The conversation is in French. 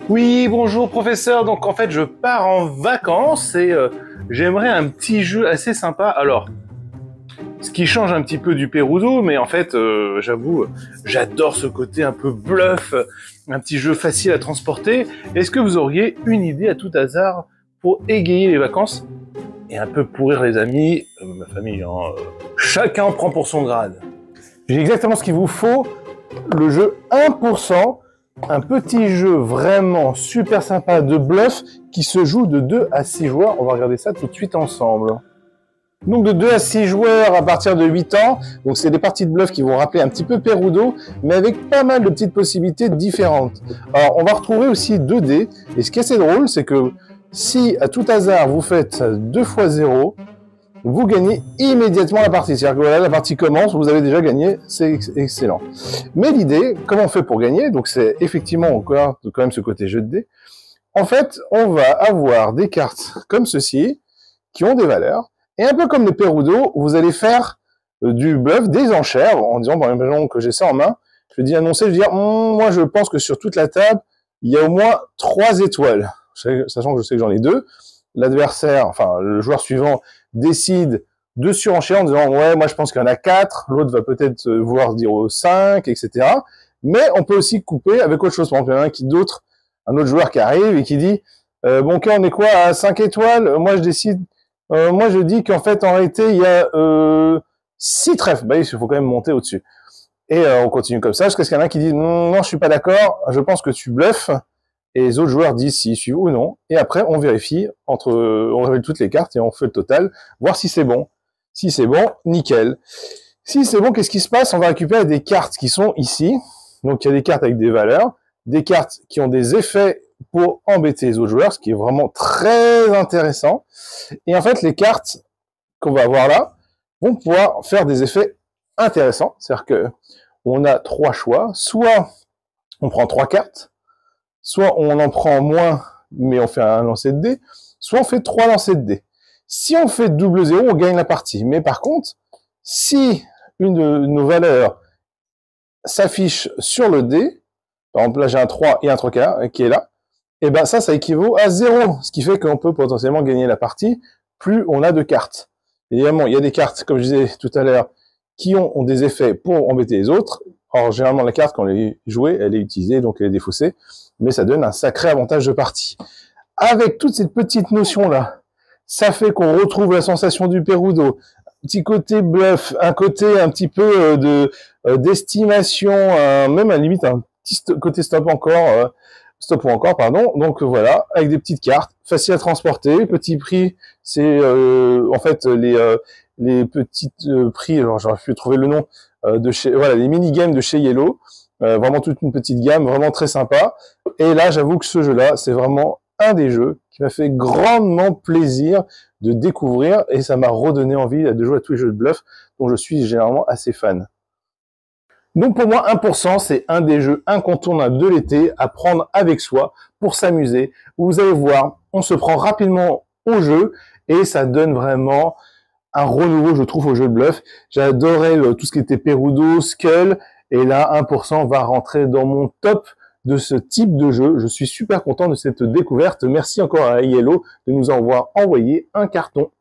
Oui, bonjour professeur. Donc en fait, je pars en vacances et j'aimerais un petit jeu assez sympa. Alors, ce qui change un petit peu du Perudo, mais en fait, j'avoue, j'adore ce côté un peu bluff, un petit jeu facile à transporter. Est-ce que vous auriez une idée à tout hasard pour égayer les vacances et un peu pourrir les amis, ma famille, hein, chacun prend pour son grade. J'ai exactement ce qu'il vous faut, le jeu 1%. Un petit jeu vraiment super sympa de bluff qui se joue de 2 à 6 joueurs. On va regarder ça tout de suite ensemble. Donc de 2 à 6 joueurs à partir de 8 ans. Donc c'est des parties de bluff qui vont rappeler un petit peu Perudo, mais avec pas mal de petites possibilités différentes. Alors on va retrouver aussi 2 dés. Et ce qui est assez drôle, c'est que si à tout hasard vous faites 2 fois 0, vous gagnez immédiatement la partie. C'est-à-dire que voilà, la partie commence, vous avez déjà gagné, c'est excellent. Mais l'idée, comment on fait pour gagner? Donc c'est effectivement encore quand même ce côté jeu de dés. En fait, on va avoir des cartes comme ceci, qui ont des valeurs, et un peu comme les Perudo, vous allez faire du bluff, des enchères, en disant, par exemple, que j'ai ça en main, je vais dire annoncer, je vais dire, moi je pense que sur toute la table, il y a au moins 3 étoiles, sachant que je sais que j'en ai 2. L'adversaire, enfin le joueur suivant, décide de surenchère en disant ouais moi je pense qu'il y en a 4, l'autre va peut-être vouloir dire 5, etc. Mais on peut aussi couper avec autre chose. Par exemple, il y en a un autre joueur qui arrive et qui dit bon ok on est quoi à 5 étoiles, moi je décide, moi je dis qu'en fait en réalité il y a 6 trèfles, bah il faut quand même monter au-dessus. Et on continue comme ça jusqu'à ce qu'il y en a un qui dit non je suis pas d'accord, je pense que tu bluffes. Et les autres joueurs disent s'ils suivent ou non. Et après, on vérifie on révèle toutes les cartes et on fait le total, voir si c'est bon. Si c'est bon, nickel. Si c'est bon, qu'est-ce qui se passe? On va récupérer des cartes qui sont ici. Donc, il y a des cartes avec des valeurs, des cartes qui ont des effets pour embêter les autres joueurs, ce qui est vraiment très intéressant. Et en fait, les cartes qu'on va avoir là vont pouvoir faire des effets intéressants. C'est-à-dire que on a 3 choix. Soit on prend 3 cartes, soit on en prend moins, mais on fait un lancer de dés, soit on fait 3 lancers de dés. Si on fait double 0, on gagne la partie. Mais par contre, si une de nos valeurs s'affiche sur le dé, par exemple là j'ai un 3 et un 3 qui est là, et ben ça équivaut à 0, ce qui fait qu'on peut potentiellement gagner la partie plus on a de cartes. Évidemment, il y a des cartes, comme je disais tout à l'heure, qui ont des effets pour embêter les autres. Or, généralement, la carte, quand elle est jouée, elle est utilisée, donc elle est défaussée, mais ça donne un sacré avantage de partie. Avec toutes ces petites notions-là, ça fait qu'on retrouve la sensation du Perudo, un petit côté bluff, un côté un petit peu d'estimation, même à la limite un petit côté stop ou encore, pardon. Donc voilà, avec des petites cartes, faciles à transporter, petit prix, c'est en fait les petites prix, alors j'aurais pu trouver le nom, de chez, voilà, les mini-games de chez Yellow, vraiment toute une petite gamme, vraiment très sympa. Et là, j'avoue que ce jeu-là, c'est vraiment un des jeux qui m'a fait grandement plaisir de découvrir et ça m'a redonné envie de jouer à tous les jeux de bluff dont je suis généralement assez fan. Donc pour moi, 1%, c'est un des jeux incontournables de l'été à prendre avec soi pour s'amuser. Vous allez voir, on se prend rapidement au jeu et ça donne vraiment un renouveau, je trouve, au jeu de bluff. J'adorais tout ce qui était Perudo, Skull, et là, 1% va rentrer dans mon top de ce type de jeu. Je suis super content de cette découverte. Merci encore à Yellow de nous avoir envoyé un carton.